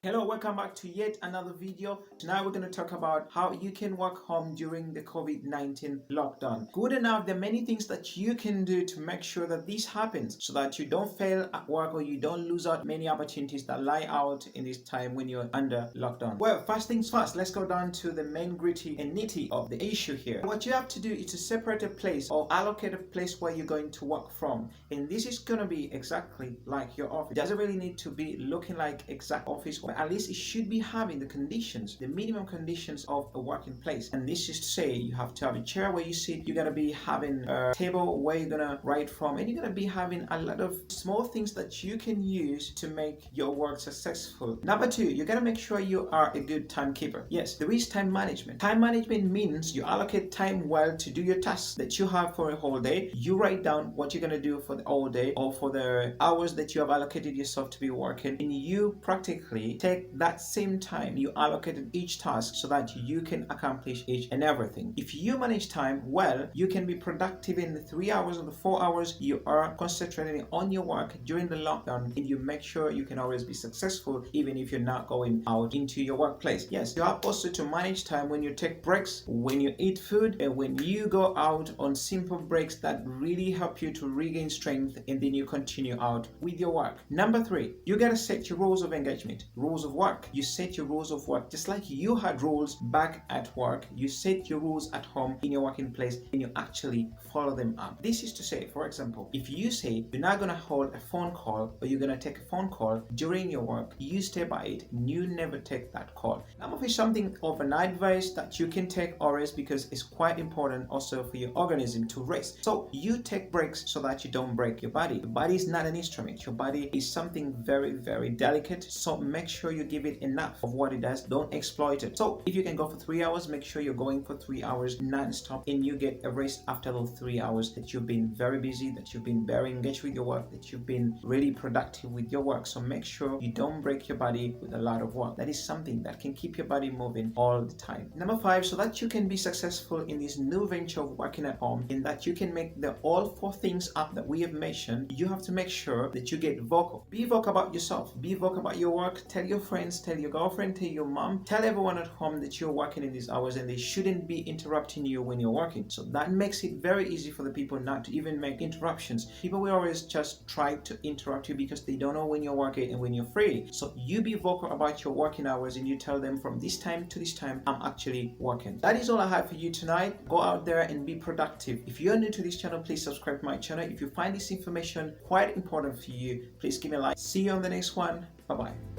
Hello, welcome back to yet another video. Tonight we're going to talk about how you can work home during the COVID-19 lockdown. Good enough, there are many things that you can do to make sure that this happens so that you don't fail at work or you don't lose out many opportunities that lie out in this time when you're under lockdown. Well, first things first, let's go down to the main gritty and nitty of the issue here. What you have to do is to separate a place or allocate a place where you're going to work from. And this is going to be exactly like your office. It doesn't really need to be looking like exact office, but at least it should be having the conditions, the minimum conditions of a working place. And this is to say you have to have a chair where you sit, you're gonna be having a table where you're gonna write from, and you're gonna be having a lot of small things that you can use to make your work successful. Number two, you gotta make sure you are a good timekeeper. Yes, there is time management. Time management means you allocate time well to do your tasks that you have for a whole day. You write down what you're gonna do for the whole day or for the hours that you have allocated yourself to be working, and you practically take that same time you allocated each task so that you can accomplish each and everything. If you manage time well, you can be productive in the 3 hours or the 4 hours you are concentrating on your work during the lockdown, and you make sure you can always be successful even if you're not going out into your workplace. Yes, you have also to manage time when you take breaks, when you eat food, and when you go out on simple breaks that really help you to regain strength, and then you continue out with your work. Number three, you gotta set your rules of engagement, rules of work. You set your rules of work just like you had rules back at work. You set your rules at home in your working place, and you actually follow them up. This is to say, for example, if you say you're not gonna hold a phone call or you're gonna take a phone call during your work, you stay by it. You never take that call. Now, is something of an advice that you can take always, because it's quite important also for your organism to rest. So you take breaks so that you don't break your body. The body is not an instrument. Your body is something very, very delicate. So make sure you give it enough of what it does. Don't exploit it. So if you can go for 3 hours, make sure you're going for 3 hours non-stop, and you get a rest after those 3 hours that you've been very busy, that you've been very engaged with your work, that you've been really productive with your work. So make sure you don't break your body with a lot of work. That is something that can keep your body moving all the time. Number five, so that you can be successful in this new venture of working at home, in that you can make the all four things up that we have mentioned, you have to make sure that you get vocal. Be vocal about yourself. Be vocal about your work. Tell your friends, tell your girlfriend, tell your mom, tell everyone at home that you're working in these hours and they shouldn't be interrupting you when you're working. So that makes it very easy for the people not to even make interruptions. People will always just try to interrupt you because they don't know when you're working and when you're free. So you be vocal about your working hours, and you tell them from this time to this time I'm actually working. That is all I have for you tonight. Go out there and be productive. If you're new to this channel, please subscribe to my channel. If you find this information quite important for you, please give me a like. See you on the next one. Bye bye.